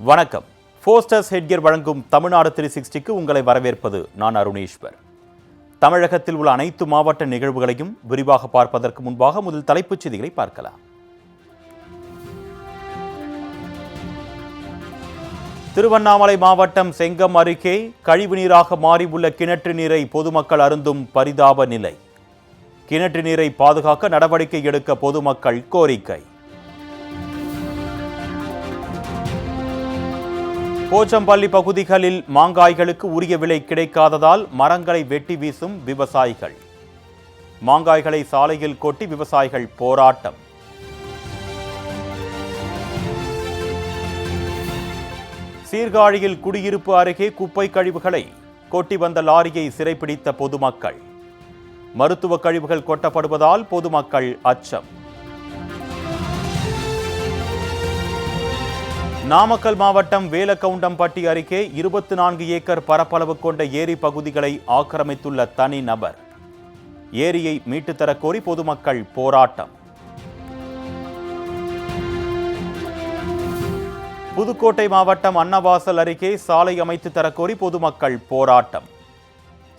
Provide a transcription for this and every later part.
வணக்கம். ஃபோஸ்டர்ஸ் ஹெட்கியர் வழங்கும் தமிழ்நாடு 360க்கு உங்களை வரவேற்பது நான் அருணேஸ்வர். தமிழகத்தில் உள்ள அனைத்து மாவட்ட நிகழ்வுகளையும் விரிவாக பார்ப்பதற்கு முன்பாக முதல் தலைப்புச் செய்திகளை பார்க்கலாம். திருவண்ணாமலை மாவட்டம் செங்கம் அருகே கழிவுநீராக மாறி உள்ள கிணற்று நீரை பொதுமக்கள் அருந்தும் பரிதாப நிலை. கிணற்று நீரை பாதுகாக்க நடவடிக்கை எடுக்க பொதுமக்கள் கோரிக்கை. போச்சம்பள்ளி பகுதிகளில் மாங்காய்களுக்கு உரிய விலை கிடைக்காததால் மரங்களை வெட்டி வீசும் விவசாயிகள். மாங்காய்களை சாலையில் கொட்டி விவசாயிகள் போராட்டம். சீர்காழியில் குடியிருப்பு அருகே குப்பை கழிவுகளை கொட்டி வந்த லாரியை சிறைப்பிடித்த பொதுமக்கள். மருத்துவ கழிவுகள் கொட்டப்படுவதால் பொதுமக்கள் அச்சம். நாமக்கல் மாவட்டம் வேலக்கவுண்டம்பட்டி அருகே 24 ஏக்கர் பரப்பளவு கொண்ட ஏரி பகுதிகளை ஆக்கிரமித்துள்ள தனி நபர். ஏரியை மீட்டுத்தரக் கோரி பொதுமக்கள் போராட்டம். புதுக்கோட்டை மாவட்டம் அன்னவாசல் அருகே சாலை அமைத்து தரக்கோரி பொதுமக்கள் போராட்டம்.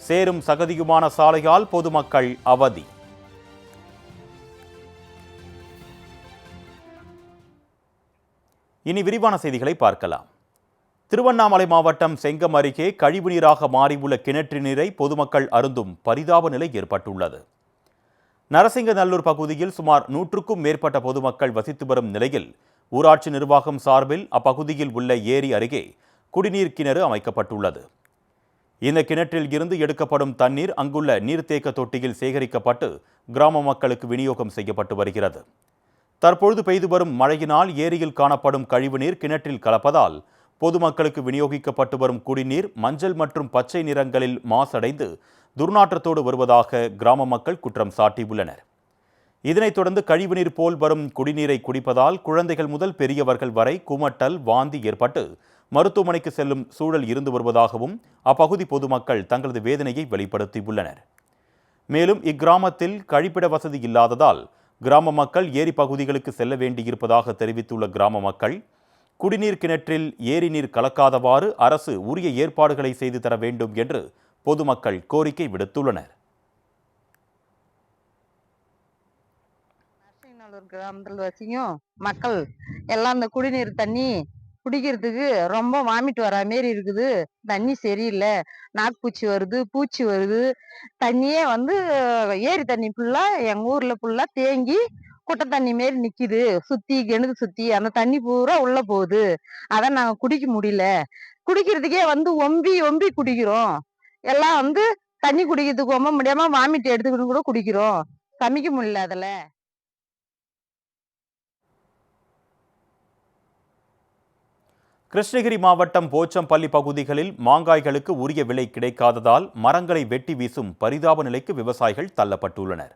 சேரும் சகதியுமான சாலையால் பொதுமக்கள் அவதி. இனி விரிவான செய்திகளை பார்க்கலாம். திருவண்ணாமலை மாவட்டம் செங்கம் அருகே கழிவுநீராக மாறியுள்ள கிணற்று நீரை பொதுமக்கள் அருந்தும் பரிதாப நிலை ஏற்பட்டுள்ளது. நரசிங்கநல்லூர் பகுதியில் சுமார் 100க்கும் மேற்பட்ட பொதுமக்கள் வசித்து வரும் நிலையில் ஊராட்சி நிர்வாகம் சார்பில் அப்பகுதியில் உள்ள ஏரி அருகே குடிநீர் கிணறு அமைக்கப்பட்டுள்ளது. இந்த கிணற்றில் இருந்து எடுக்கப்படும் தண்ணீர் அங்குள்ள நீர்த்தேக்க தொட்டியில் சேகரிக்கப்பட்டு கிராம மக்களுக்கு விநியோகம் செய்யப்பட்டு வருகிறது. தற்பொழுது பெய்து வரும் மழையினால் ஏரியில் காணப்படும் கழிவுநீர் கிணற்றில் கலப்பதால் பொதுமக்களுக்கு விநியோகிக்கப்பட்டு வரும் குடிநீர் மஞ்சள் மற்றும் பச்சை நிறங்களில் மாசடைந்து துர்நாற்றத்தோடு வருவதாக கிராம மக்கள் குற்றம் சாட்டியுள்ளனர். இதனைத் தொடர்ந்து கழிவுநீர் போல் வரும் குடிநீரை குடிப்பதால் குழந்தைகள் முதல் பெரியவர்கள் வரை குமட்டல், வாந்தி ஏற்பட்டு மருத்துவமனைக்கு செல்லும் சூழல் இருந்து வருவதாகவும் அப்பகுதி பொதுமக்கள் தங்களது வேதனையை வெளிப்படுத்தியுள்ளனர். மேலும் இக்கிராமத்தில் கழிப்பிட வசதி இல்லாததால் கிராம மக்கள் ஏரி பகுதிகளுக்கு செல்ல வேண்டியிருப்பதாக தெரிவித்துள்ள கிராம மக்கள், குடிநீர் கிணற்றில் ஏரி நீர் கலக்காதவாறு அரசு உரிய ஏற்பாடுகளை செய்து தர வேண்டும் என்று பொதுமக்கள் கோரிக்கை விடுத்துள்ளனர். கிராமத்தில் வசிக்கும் மக்கள் எல்லாம் அந்த குடிநீர் தண்ணி குடிக்கிறதுக்கு ரொம்ப வாமிட் வர மாரி இருக்குது. தண்ணி சரியில்லை, நாக்குப்பூச்சி வருது, பூச்சி வருது. தண்ணியே ஏரி தண்ணி ஃபுல்லா எங்க ஊர்ல ஃபுல்லா தேங்கி குட்டை தண்ணி மாரி நிக்குது. சுத்தி கிணறு சுத்தி அந்த தண்ணி பூரா உள்ள போகுது. அதை நாங்க குடிக்க முடியல. குடிக்கிறதுக்கே ஒம்பி ஒம்பி குடிக்கிறோம். எல்லாம் தண்ணி குடிக்கிறதுக்கு ரொம்ப முடியாம வாமிட் எடுத்துக்கிட்டு கூட குடிக்கிறோம். சமைக்க முடியல. அதுல கிருஷ்ணகிரி மாவட்டம் போச்சம்பள்ளி பகுதிகளில் மாங்காய்களுக்கு உரிய விலை கிடைக்காததால் மரங்களை வெட்டி வீசும் பரிதாப நிலைக்கு விவசாயிகள் தள்ளப்பட்டுள்ளனர்.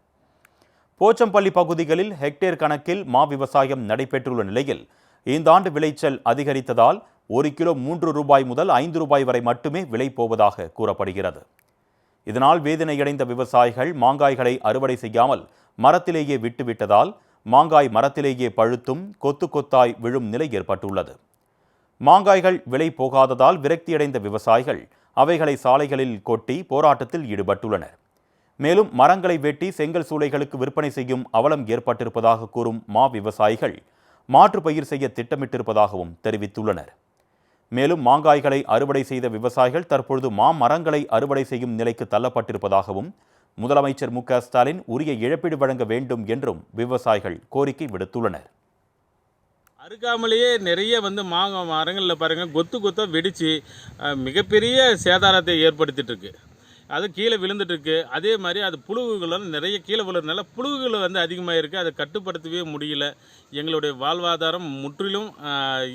போச்சம்பள்ளி பகுதிகளில் ஹெக்டேர் கணக்கில் மா விவசாயம் நடைபெற்றுள்ள நிலையில் இந்த ஆண்டு விளைச்சல் அதிகரித்ததால் 1 கிலோ 3 ரூபாய் முதல் 5 ரூபாய் வரை மட்டுமே விலை போவதாக கூறப்படுகிறது. இதனால் வேதனையடைந்த விவசாயிகள் மாங்காய்களை அறுவடை செய்யாமல் மரத்திலேயே விட்டுவிட்டதால் மாங்காய் மரத்திலேயே பழுத்தும் கொத்து கொத்தாய் விழும் நிலை ஏற்பட்டுள்ளது. மாங்காய்கள் விலை போகாததால் விரக்தியடைந்த விவசாயிகள் அவைகளை சாலைகளில் கொட்டி போராட்டத்தில் ஈடுபட்டுள்ளனர். மேலும் மரங்களை வெட்டி செங்கல் சூளைகளுக்கு விற்பனை செய்யும் அவலம் ஏற்பட்டிருப்பதாக கூறும் மா விவசாயிகள் மாற்று பயிர் செய்ய திட்டமிட்டிருப்பதாகவும் தெரிவித்துள்ளனர். மேலும் மாங்காய்களை அறுவடை செய்த விவசாயிகள் தற்பொழுது மாமரங்களை அறுவடை செய்யும் நிலைக்கு தள்ளப்பட்டிருப்பதாகவும் முதலமைச்சர் மு.க.ஸ்டாலின் உரிய இழப்பீடு வழங்க வேண்டும் என்றும் விவசாயிகள் கோரிக்கை விடுத்துள்ளனர். அறுக்காமலேயே நிறைய மாங்காய் மரங்களில் பாருங்கள் கொத்து கொத்தாக வெடித்து மிகப்பெரிய சேதாரத்தை ஏற்படுத்திட்டு இருக்கு. அது கீழே விழுந்துட்டு இருக்கு. அதே மாதிரி அது புழுகுகளும் நிறைய கீழே விழுறதுனால புழுகுகள் அதிகமாக இருக்குது. அதை கட்டுப்படுத்தவே முடியல. எங்களுடைய வாழ்வாதாரம் முற்றிலும்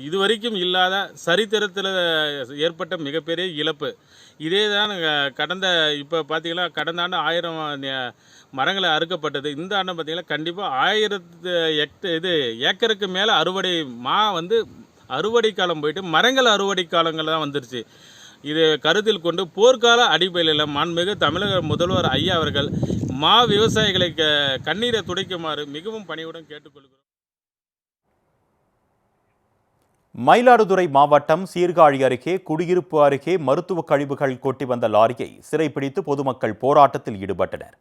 இதுவரைக்கும் இல்லாத சரித்திரத்தில் ஏற்பட்ட மிகப்பெரிய இழப்பு. இதே தான் கடந்த இப்போ பார்த்திங்கன்னா கடந்த ஆண்டு 1000 மரங்களை அறுக்கப்பட்டது. இந்த ஆண்டு பார்த்திங்கன்னா கண்டிப்பாக 1000 ஏக்கருக்கு மேலே அறுவடை அறுவடை காலம் போயிட்டு மரங்கள் அறுவடை காலங்கள் தான் வந்துருச்சு. இதை கருத்தில் கொண்டு போர்க்கால அடிப்படையில் மாண்புமிகு தமிழக முதல்வர் ஐயா அவர்கள் மா விவசாயிகளை கண்ணீரை துடைக்குமாறு மிகவும் பணிவுடன் கேட்டுக்கொள்கிறோம். மயிலாடுதுறை மாவட்டம் சீர்காழி அருகே குடியிருப்பு அருகே மருத்துவ கழிவுகள் கொட்டி வந்த லாரியை சிறைப்பிடித்து பொதுமக்கள் போராட்டத்தில் ஈடுபட்டனர்.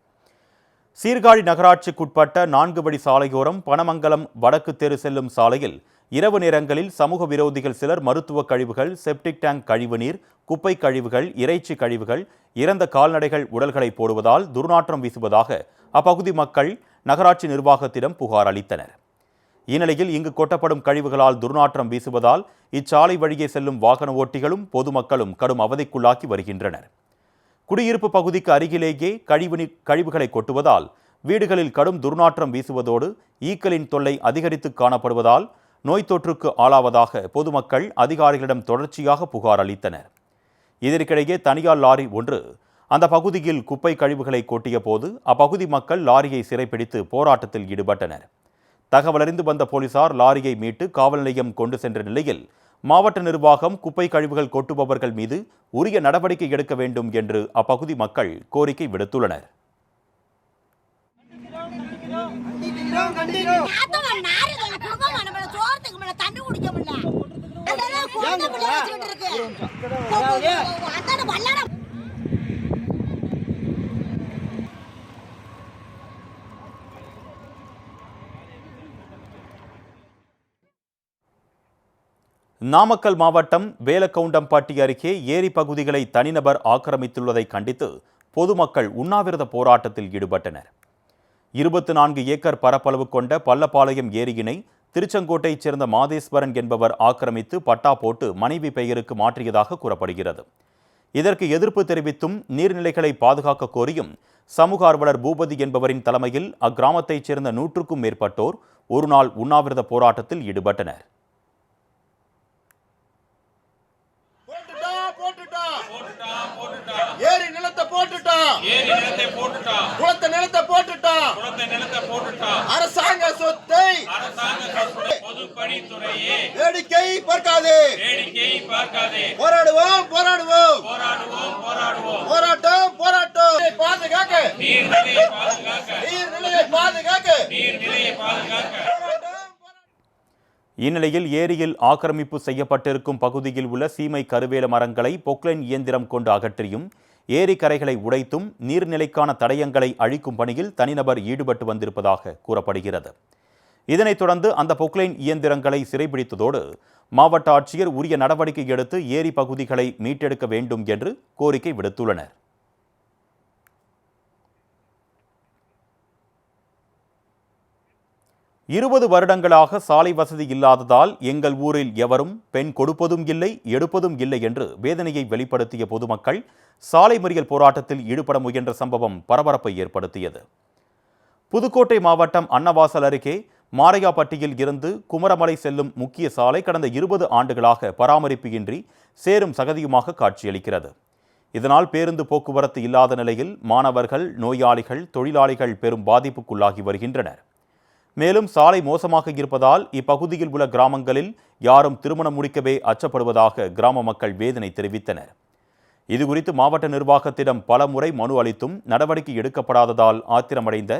சீர்காழி நகராட்சிக்குட்பட்ட 4 வழி சாலையோரம் பனமங்கலம் வடக்கு தெரு செல்லும் சாலையில் இரவு நேரங்களில் சமூக விரோதிகள் சிலர் மருத்துவ கழிவுகள், செப்டிக் டேங்க் கழிவுநீர், குப்பை கழிவுகள், இறைச்சி கழிவுகள், இறந்த கால்நடைகள் உடல்களை போடுவதால் துர்நாற்றம் வீசுவதாக அப்பகுதி மக்கள் நகராட்சி நிர்வாகத்திடம் புகார் அளித்தனர். இந்நிலையில் இங்கு கொட்டப்படும் கழிவுகளால் துர்நாற்றம் வீசுவதால் இச்சாலை வழியே செல்லும் வாகன ஓட்டிகளும் பொதுமக்களும் கடும் அவதிக்குள்ளாக்கி வருகின்றனர். குடியிருப்பு பகுதிக்கு அருகிலேயே கழிவுகளை கொட்டுவதால் வீடுகளில் கடும் துர்நாற்றம் வீசுவதோடு ஈக்களின் தொல்லை அதிகரித்து காணப்படுவதால் நோய் தொற்றுக்கு ஆளாவதாக பொதுமக்கள் அதிகாரிகளிடம் தொடர்ச்சியாக புகார் அளித்தனர். இதற்கிடையே தனியார் லாரி ஒன்று அந்த பகுதியில் குப்பை கழிவுகளை கொட்டிய போது அப்பகுதி மக்கள் லாரியை சிறைப்பிடித்து போராட்டத்தில் ஈடுபட்டனர். தகவலறிந்து வந்த போலீசார் லாரியை மீட்டு காவல் நிலையம் கொண்டு சென்ற நிலையில் மாவட்ட நிர்வாகம் குப்பை கழிவுகள் கொட்டுபவர்கள் மீது உரிய நடவடிக்கை எடுக்க வேண்டும் என்று அப்பகுதி மக்கள் கோரிக்கை விடுத்துள்ளனர். நாமக்கல் மாவட்டம் வேலக்கவுண்டம்பட்டி அருகே ஏரி பகுதிகளை தனிநபர் ஆக்கிரமித்துள்ளதை கண்டித்து பொதுமக்கள் உண்ணாவிரத போராட்டத்தில் ஈடுபட்டனர். 24 ஏக்கர் பரப்பளவு கொண்ட பள்ளப்பாளையம் ஏரியினை திருச்செங்கோட்டையைச் சேர்ந்த மாதேஸ்வரன் என்பவர் ஆக்கிரமித்து பட்டா போட்டு மனைவி பெயருக்கு மாற்றியதாக கூறப்படுகிறது. இதற்கு எதிர்ப்பு தெரிவித்தும் நீர்நிலைகளை பாதுகாக்க கோரியும் சமூக ஆர்வலர் பூபதி என்பவரின் தலைமையில் அக்கிராமத்தைச் சேர்ந்த 100க்கும் மேற்பட்டோர் ஒருநாள் உண்ணாவிரத போராட்டத்தில் ஈடுபட்டனர். ஏரி நிலத்தை போட்டுட்டான், குளத்தை நிலத்தை போட்டுட்டான், அரசாங்க சொத்தை பொதுப்பணித்துறையே வேடிக்கை பார்க்காதே, போராடுவோம் போராடுவோம் போராட்டம் போராட்டம் பாதுகாக்க, நீர்நிலையை பாதுகாக்க. இந்நிலையில் ஏரியில் ஆக்கிரமிப்பு செய்யப்பட்டிருக்கும் பகுதியில் உள்ள சீமை கருவேல மரங்களை பொக்லைன் இயந்திரம் கொண்டு அகற்றியும் ஏரி கரைகளை உடைத்தும் நீர்நிலைக்கான தடயங்களை அழிக்கும் பணியில் தனிநபர் ஈடுபட்டு வந்திருப்பதாக கூறப்படுகிறது. இதனைத் தொடர்ந்து அந்த பொக்லைன் இயந்திரங்களை சிறைபிடித்ததோடு மாவட்ட ஆட்சியர் உரிய நடவடிக்கை எடுத்து ஏரி பகுதிகளை மீட்டெடுக்க வேண்டும் என்று கோரிக்கை விடுத்துள்ளனர். இருபது வருடங்களாக சாலை வசதி இல்லாததால் எங்கள் ஊரில் எவரும் பெண் கொடுப்பதும் இல்லை, எடுப்பதும் இல்லை என்று வேதனையை வெளிப்படுத்திய பொதுமக்கள் சாலை மறியல் போராட்டத்தில் ஈடுபட முயன்ற சம்பவம் பரபரப்பை ஏற்படுத்தியது. புதுக்கோட்டை மாவட்டம் அன்னவாசல் அருகே மாரையாப்பட்டியில் இருந்து குமரமலை செல்லும் முக்கிய சாலை கடந்த 20 ஆண்டுகளாக பராமரிப்பு இன்றி சேரும் சகதியுமாக காட்சியளிக்கிறது. இதனால் பேருந்து போக்குவரத்து இல்லாத நிலையில் மாணவர்கள், நோயாளிகள், தொழிலாளிகள் பெரும் பாதிப்புக்குள்ளாகி வருகின்றனர். மேலும் சாலை மோசமாக இருப்பதால் இப்பகுதியில் உள்ள கிராமங்களில் யாரும் திருமணம் முடிக்கவே அச்சப்படுவதாக கிராம மக்கள் வேதனை தெரிவித்தனர். இதுகுறித்து மாவட்ட நிர்வாகத்திடம் பல முறை மனு அளித்தும் நடவடிக்கை எடுக்கப்படாததால் ஆத்திரமடைந்த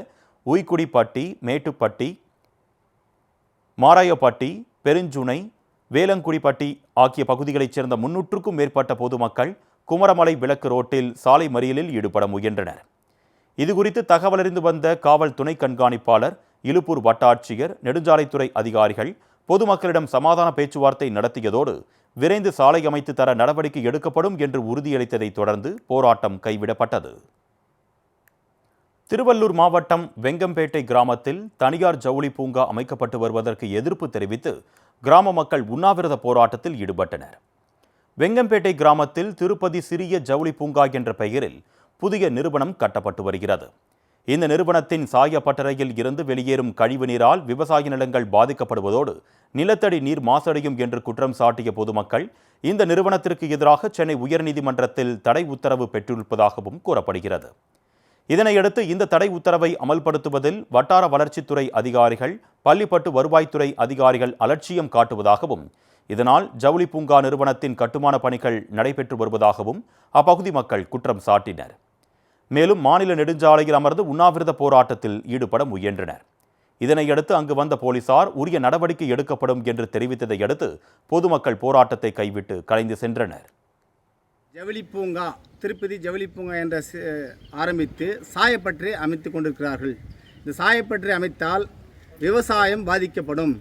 உய்குடிப்பட்டி, மேட்டுப்பட்டி, மாராயப்பட்டி, பெருஞ்சுனை, வேலங்குடிப்பட்டி ஆகிய பகுதிகளைச் சேர்ந்த 300க்கும் மேற்பட்ட பொதுமக்கள் குமரமலை விளக்கு ரோட்டில் சாலை மறியலில் ஈடுபட முயன்றனர். இதுகுறித்து தகவலறிந்து வந்த காவல் துணை கண்காணிப்பாளர், இலுப்பூர் வட்டாட்சியர், நெடுஞ்சாலைத்துறை அதிகாரிகள் பொதுமக்களிடம் சமாதான பேச்சுவார்த்தை நடத்தியதோடு விரைந்து சாலை அமைத்து தர நடவடிக்கை எடுக்கப்படும் என்று உறுதியளித்ததைத் தொடர்ந்து போராட்டம் கைவிடப்பட்டது. திருவள்ளூர் மாவட்டம் வெங்கம்பேட்டை கிராமத்தில் தனியார் ஜவுளி பூங்கா அமைக்கப்பட்டு வருவதற்கு எதிர்ப்பு தெரிவித்து கிராம மக்கள் உண்ணாவிரத போராட்டத்தில் ஈடுபட்டனர். வெங்கம்பேட்டை கிராமத்தில் திருப்பதி சிறிய ஜவுளி பூங்கா என்ற பெயரில் புதிய நிறுவனம் கட்டப்பட்டு வருகிறது. இந்த நிறுவனத்தின் சாயப்பட்டறையில் இருந்து வெளியேறும் கழிவு நீரால் விவசாய நிலங்கள் பாதிக்கப்படுவதோடு நிலத்தடி நீர் மாசடையும் என்று குற்றம் சாட்டிய பொதுமக்கள் இந்த நிறுவனத்திற்கு எதிராக சென்னை உயர்நீதிமன்றத்தில் தடை உத்தரவு பெற்றிருப்பதாகவும் கூறப்படுகிறது. இதனையடுத்து இந்த தடை உத்தரவை அமல்படுத்துவதில் வட்டார வளர்ச்சித்துறை அதிகாரிகள், பள்ளிப்பட்டு வருவாய்த்துறை அதிகாரிகள் அலட்சியம் காட்டுவதாகவும் இதனால் ஜவுளி பூங்கா நிறுவனத்தின் கட்டுமான பணிகள் நடைபெற்று வருவதாகவும் அப்பகுதி மக்கள் குற்றம் சாட்டினர். மேலும் மாநில நெடுஞ்சாலையில் அமர்ந்து உண்ணாவிரத போராட்டத்தில் ஈடுபட முயன்றனர். இதனையடுத்து அங்கு வந்த போலீசார் உரிய நடவடிக்கை எடுக்கப்படும் என்று தெரிவித்ததை அடுத்து பொதுமக்கள் போராட்டத்தை கைவிட்டு கலைந்து சென்றனர். ஜவுளி பூங்கா, திருப்பதி ஜவுளி பூங்கா என்ற ஆரம்பித்து சாயப்பட்டறை அமைத்து கொண்டிருக்கிறார்கள். இந்த சாயப்பட்டறை அமைத்தால் விவசாயம் பாதிக்கப்படும்,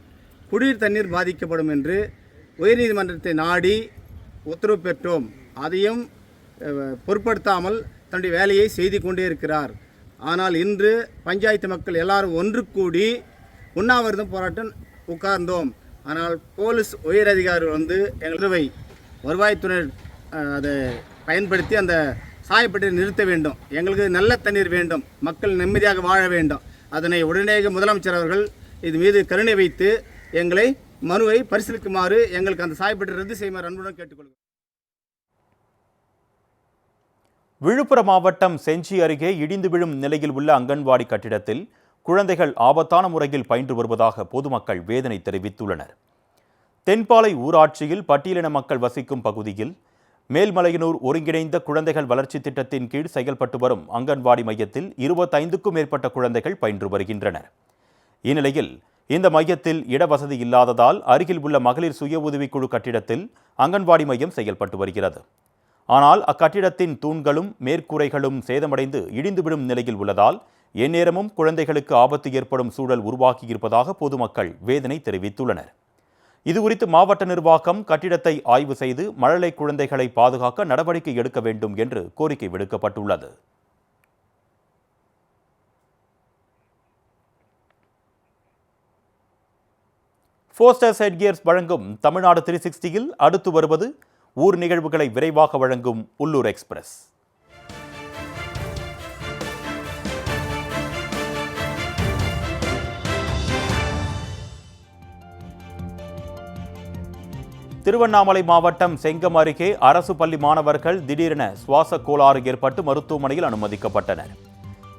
குடிநீர் தண்ணீர் பாதிக்கப்படும் என்று உயர்நீதிமன்றத்தை நாடி உத்தரவு பெற்றோம். அதையும் பொருட்படுத்தாமல் தன்னுடைய வேலையை செய்து கொண்டே இருக்கிறார். ஆனால் இன்று பஞ்சாயத்து மக்கள் எல்லாரும் ஒன்று கூடி உண்ணாவிரதம் போராட்டம் உட்கார்ந்தோம். ஆனால் போலீஸ் உயர் அதிகாரிகள் வந்து எங்களை வருவாய்த்துறை அதை பயன்படுத்தி அந்த சாயப்பட்டறை நிறுத்த வேண்டும். எங்களுக்கு நல்ல தண்ணீர் வேண்டும், மக்கள் நிம்மதியாக வாழ வேண்டும். அதனை உடனே முதலமைச்சர் அவர்கள் இது மீது கருணை வைத்து எங்களை மனுவை பரிசீலிக்குமாறு எங்களுக்கு அந்த சாயப்பட்டறை ரத்து செய்யுமாறு அன்புடன் கேட்டுக்கொள்கிறோம். விழுப்புரம் மாவட்டம் செஞ்சி அருகே இடிந்து விழும் நிலையில் உள்ள அங்கன்வாடி கட்டிடத்தில் குழந்தைகள் ஆபத்தான முறையில் பயின்று வருவதாக பொதுமக்கள் வேதனை தெரிவித்துள்ளனர். தென்பாலை ஊராட்சியில் பட்டியலின மக்கள் வசிக்கும் பகுதியில் மேல்மலையனூர் ஒருங்கிணைந்த குழந்தைகள் வளர்ச்சி திட்டத்தின் கீழ் செயல்பட்டு வரும் அங்கன்வாடி மையத்தில் 25க்கும் மேற்பட்ட குழந்தைகள் பயின்று வருகின்றனர். இந்நிலையில் இந்த மையத்தில் இடவசதி இல்லாததால் அருகில் உள்ள மகளிர் சுய உதவிக்குழு கட்டிடத்தில் அங்கன்வாடி மையம் செயல்பட்டு வருகிறது. ஆனால் அக்கட்டிடத்தின் தூண்களும் மேற்கூரைகளும் சேதமடைந்து இடிந்துவிடும் நிலையில் உள்ளதால் எந்நேரமும் குழந்தைகளுக்கு ஆபத்து ஏற்படும் சூழல் உருவாக்கியிருப்பதாக பொதுமக்கள் வேதனை தெரிவித்துள்ளனர். இதுகுறித்து மாவட்ட நிர்வாகம் கட்டிடத்தை ஆய்வு செய்து மழலை குழந்தைகளை பாதுகாக்க நடவடிக்கை எடுக்க வேண்டும் என்று கோரிக்கை விடுக்கப்பட்டுள்ளது. ஃபோஸ்டர்ஸ் ஹெட்கியர்ஸ் வழங்கும் தமிழ்நாடு 360யில் அடுத்து வருவது ஊர் நிகழ்வுகளை விரைவாக வழங்கும் உள்ளூர் எக்ஸ்பிரஸ். திருவண்ணாமலை மாவட்டம் செங்கம் அருகே அரசு பள்ளி மாணவர்கள் திடீரென சுவாச கோளாறு ஏற்பட்டு மருத்துவமனையில் அனுமதிக்கப்பட்டனர்.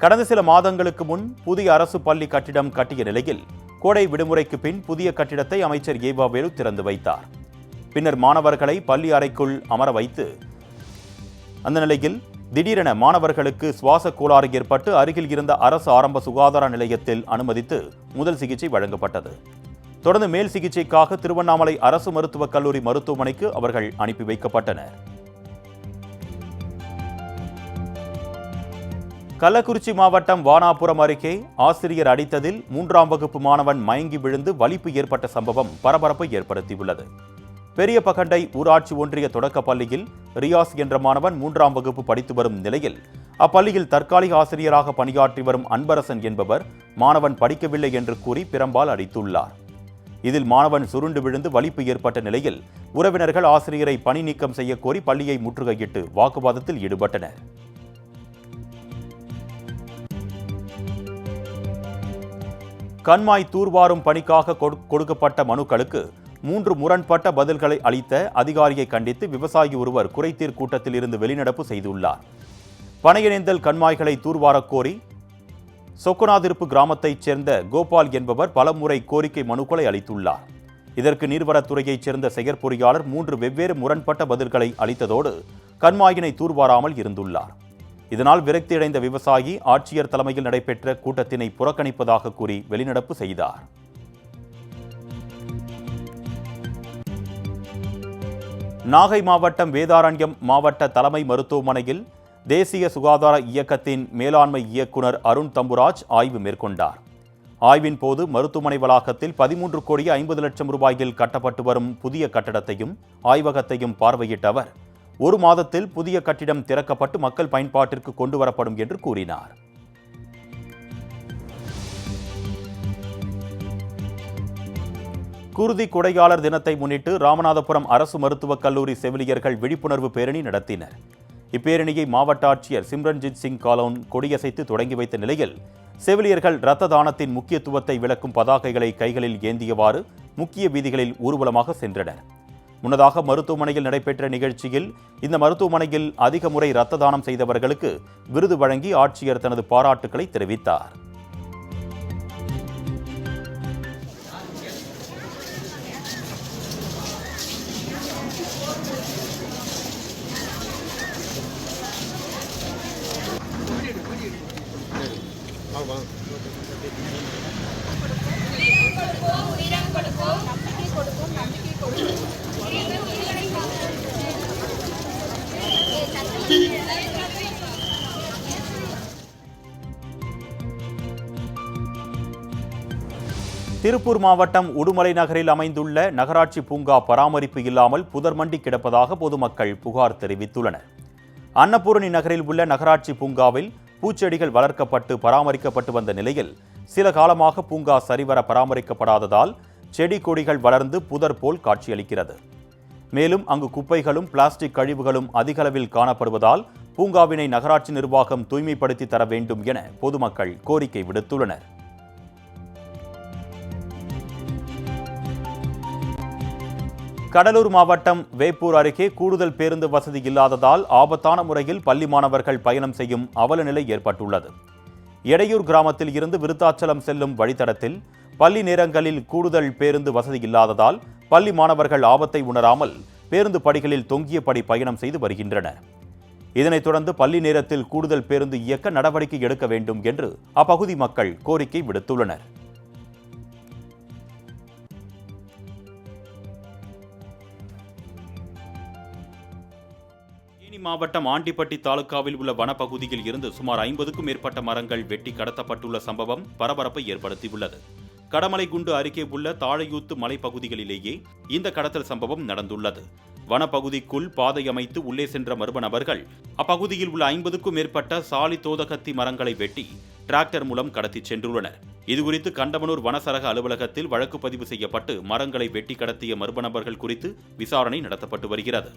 கடந்த சில மாதங்களுக்கு முன் புதிய அரசு பள்ளி கட்டிடம் கட்டிய நிலையில் கோடை விடுமுறைக்கு பின் புதிய கட்டிடத்தை அமைச்சர் ஏவாவேலு திறந்து வைத்தார். பின்னர் மாணவர்களை பள்ளி அறைக்குள் அமர வைத்து அந்த நிலையில் திடீரென மாணவர்களுக்கு சுவாச கோளாறு ஏற்பட்டு அருகில் இருந்த அரசு ஆரம்ப சுகாதார நிலையத்தில் அனுமதித்து முதல் சிகிச்சை வழங்கப்பட்டது. தொடர்ந்து மேல் சிகிச்சைக்காக திருவண்ணாமலை அரசு மருத்துவக் கல்லூரி மருத்துவமனைக்கு அவர்கள் அனுப்பி வைக்கப்பட்டனர். கள்ளக்குறிச்சி மாவட்டம் வானாபுரம் அருகே ஆசிரியர் அடித்ததில் 3ஆம் வகுப்பு மாணவன் மயங்கி விழுந்து வலிப்பு ஏற்பட்ட சம்பவம் பரபரப்பை ஏற்படுத்தியுள்ளது. பெரிய பகண்டை ஊராட்சி ஒன்றிய தொடக்கப் பள்ளியில் ரியாஸ் என்ற மாணவன் 3ஆம் வகுப்பு படித்து வரும் நிலையில் அப்பள்ளியில் தற்காலிக ஆசிரியராக பணியாற்றி வரும் அன்பரசன் என்பவர் மாணவன் படிக்கவில்லை என்று கூறி பிரம்பால் அடித்துள்ளார். இதில் மாணவன் சுருண்டு விழுந்து வலிப்பு ஏற்பட்ட நிலையில் உறவினர்கள் ஆசிரியரை பணி நீக்கம் செய்ய கோரி பள்ளியை முற்றுகையிட்டு வாக்குவாதத்தில் ஈடுபட்டனர். கண்மாய் தூர்வாரும் பணிக்காக கொடுக்கப்பட்ட மனுக்களுக்கு 3 முரண்பட்ட பதில்களை அளித்த அதிகாரியை கண்டித்து விவசாயி ஒருவர் குறைதீர் கூட்டத்தில் இருந்து வெளிநடப்பு செய்துள்ளார். பனையனேந்தல் கண்மாய்களை தூர்வாரக் கோரி சொக்கநாதிருப்பு கிராமத்தைச் சேர்ந்த கோபால் என்பவர் பலமுறை கோரிக்கை மனுக்களை அளித்துள்ளார். இதற்கு நீர்வளத்துறையைச் சேர்ந்த செயற்பொறியாளர் 3 வெவ்வேறு முரண்பட்ட பதில்களை அளித்ததோடு கண்மாயினை தூர்வாராமல் இருந்துள்ளார். இதனால் விரக்தியடைந்த விவசாயி ஆட்சியர் தலைமையில் நடைபெற்ற கூட்டத்தினை புறக்கணிப்பதாக கூறி வெளிநடப்பு செய்தார். நாகை மாவட்டம் வேதாரண்யம் மாவட்ட தலைமை மருத்துவமனையில் தேசிய சுகாதார இயக்கத்தின் மேலாண்மை இயக்குனர் அருண் தம்புராஜ் ஆய்வு மேற்கொண்டார். ஆய்வின் போது மருத்துவமனை வளாகத்தில் 13 கோடி 50 லட்சம் ரூபாயில் கட்டப்பட்டு வரும் புதிய கட்டடத்தையும் ஆய்வகத்தையும் பார்வையிட்ட அவர் 1 மாதத்தில் புதிய கட்டிடம் திறக்கப்பட்டு மக்கள் பயன்பாட்டிற்கு கொண்டு வரப்படும் என்று கூறினார். குருதி கொடையாளர் தினத்தை முன்னிட்டு ராமநாதபுரம் அரசு மருத்துவக் கல்லூரி செவிலியர்கள் விழிப்புணர்வு பேரணி நடத்தினர். இப்பேரணியை மாவட்ட ஆட்சியர் சிம்ரன்ஜித் சிங் காலோன் கொடியசைத்து தொடங்கி வைத்த நிலையில் செவிலியர்கள் இரத்த தானத்தின் முக்கியத்துவத்தை விளக்கும் பதாகைகளை கைகளில் ஏந்தியவாறு முக்கிய வீதிகளில் ஊர்வலமாக சென்றனர். முன்னதாக மருத்துவமனையில் நடைபெற்ற நிகழ்ச்சியில் இந்த மருத்துவமனையில் அதிக முறை இரத்த தானம் செய்தவர்களுக்கு விருது வழங்கி ஆட்சியர் தனது பாராட்டுக்களை தெரிவித்தார். திருப்பூர் மாவட்டம் உடுமலை நகரில் அமைந்துள்ள நகராட்சி பூங்கா பராமரிப்பு இல்லாமல் புதர்மண்டி கிடப்பதாக பொதுமக்கள் புகார் தெரிவித்துள்ளனர். அன்னபூரணி நகரில் உள்ள நகராட்சி பூங்காவில் பூச்செடிகள் வளர்க்கப்பட்டு பராமரிக்கப்பட்டு வந்த நிலையில் சில காலமாக பூங்கா சரிவர பராமரிக்கப்படாததால் செடி கொடிகள் வளர்ந்து புதர் போல் காட்சியளிக்கிறது. மேலும் அங்கு குப்பைகளும் பிளாஸ்டிக் கழிவுகளும் அதிகளவில் காணப்படுவதால் பூங்காவினை நகராட்சி நிர்வாகம் தூய்மைப்படுத்தி தர வேண்டும் என பொதுமக்கள் கோரிக்கை விடுத்துள்ளனர். கடலூர் மாவட்டம் வேப்பூர் அருகே கூடுதல் பேருந்து வசதி இல்லாததால் ஆபத்தான முறையில் பள்ளி மாணவர்கள் பயணம் செய்யும் அவல நிலை ஏற்பட்டுள்ளது. எடையூர் கிராமத்தில் இருந்து விருத்தாச்சலம் செல்லும் வழித்தடத்தில் பள்ளி நேரங்களில் கூடுதல் பேருந்து வசதி இல்லாததால் பள்ளி மாணவர்கள் ஆபத்தை உணராமல் பேருந்து படிகளில் தொங்கியபடி பயணம் செய்து வருகின்றனர். இதனைத் தொடர்ந்து பள்ளி நேரத்தில் கூடுதல் பேருந்து இயக்க நடவடிக்கை எடுக்க வேண்டும் என்று அப்பகுதி மக்கள் கோரிக்கை விடுத்துள்ளனர். மாவட்டம் ஆண்டிப்பட்டி தாலுகாவில் உள்ள வனப்பகுதியில் இருந்து சுமார் 50க்கும் மேற்பட்ட மரங்கள் வெட்டி கடத்தப்பட்டுள்ள சம்பவம் பரபரப்பை ஏற்படுத்தியுள்ளது. கடமலைக்குண்டு அருகே உள்ள தாழையூத்து மலைப்பகுதிகளிலேயே இந்த கடத்தல் சம்பவம் நடந்துள்ளது. வனப்பகுதிக்குள் பாதை அமைத்து உள்ளே சென்ற மர்ம நபர்கள் அப்பகுதியில் உள்ள 50க்கும் மேற்பட்ட சாலி தோதகத்தி மரங்களை வெட்டி டிராக்டர் மூலம் கடத்திச் சென்றுள்ளனர். இதுகுறித்து கண்டமனூர் வனசரக அலுவலகத்தில் வழக்கு பதிவு செய்யப்பட்டு மரங்களை வெட்டி கடத்திய மர்ம நபர்கள் குறித்து விசாரணை நடத்தப்பட்டு வருகிறது.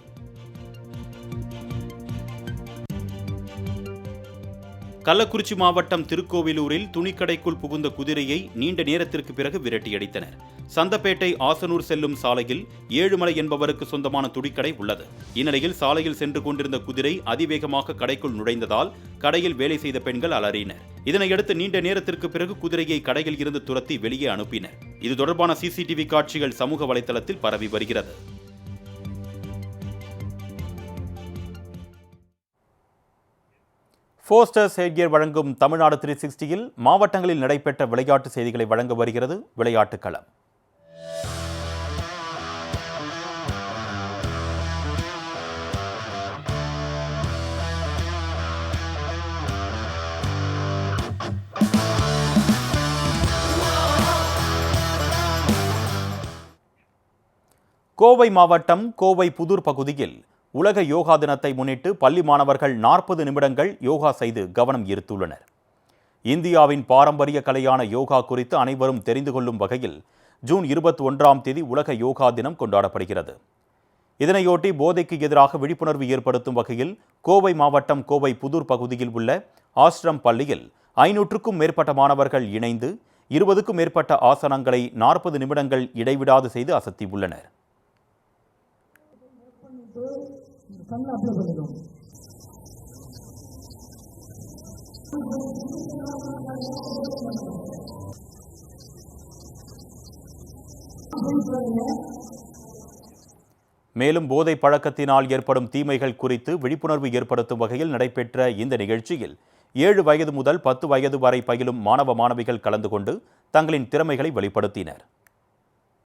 கள்ளக்குறிச்சி மாவட்டம் திருக்கோவிலூரில் துணிக்கடைக்குள் புகுந்த குதிரையை நீண்ட நேரத்திற்கு பிறகு விரட்டியடித்தனர். சந்தப்பேட்டை ஆசனூர் செல்லும் சாலையில் ஏழுமலை என்பவருக்கு சொந்தமான துணிக்கடை உள்ளது. இந்நிலையில் சாலையில் சென்று கொண்டிருந்த குதிரை அதிவேகமாக கடைக்குள் நுழைந்ததால் கடையில் வேலை செய்த பெண்கள் அலறினர். இதனையடுத்து நீண்ட நேரத்திற்கு பிறகு குதிரையை கடையில் இருந்து துரத்தி வெளியே அனுப்பினர். இது தொடர்பான சிசிடிவி காட்சிகள் சமூக வலைதளத்தில் பரவி வருகிறது. போஸ்டர்ஸ் ஹெட்கியர் வழங்கும் தமிழ்நாடு 360யில் மாவட்டங்களில் நடைபெற்ற விளையாட்டு செய்திகளை வழங்க வருகிறது விளையாட்டுக் களம். கோவை மாவட்டம் கோவை புதூர் பகுதியில் உலக யோகா தினத்தை முன்னிட்டு பள்ளி மாணவர்கள் 40 நிமிடங்கள் யோகா செய்து கவனம் ஈர்த்துள்ளனர். இந்தியாவின் பாரம்பரிய கலையான யோகா குறித்து அனைவரும் தெரிந்து கொள்ளும் வகையில் ஜூன் 21ஆம் தேதி உலக யோகா தினம் கொண்டாடப்படுகிறது. இதனையொட்டி போதைக்கு எதிராக விழிப்புணர்வு ஏற்படுத்தும் வகையில் கோவை மாவட்டம் கோவை புதூர் பகுதியில் உள்ள ஆசிரம் பள்ளியில் 500க்கும் மேற்பட்ட மாணவர்கள் இணைந்து 20க்கும் மேற்பட்ட ஆசனங்களை 40 நிமிடங்கள் இடைவிடாது செய்து அசத்தியுள்ளனர். மேலும் போதை பழக்கத்தினால் ஏற்படும் தீமைகள் குறித்து விழிப்புணர்வு ஏற்படுத்தும் வகையில் நடைபெற்ற இந்த நிகழ்ச்சியில் 7 வயது முதல் 10 வயது வரை பயிலும் மாணவ மாணவிகள் கலந்து கொண்டு தங்களின் திறமைகளை வெளிப்படுத்தினர்.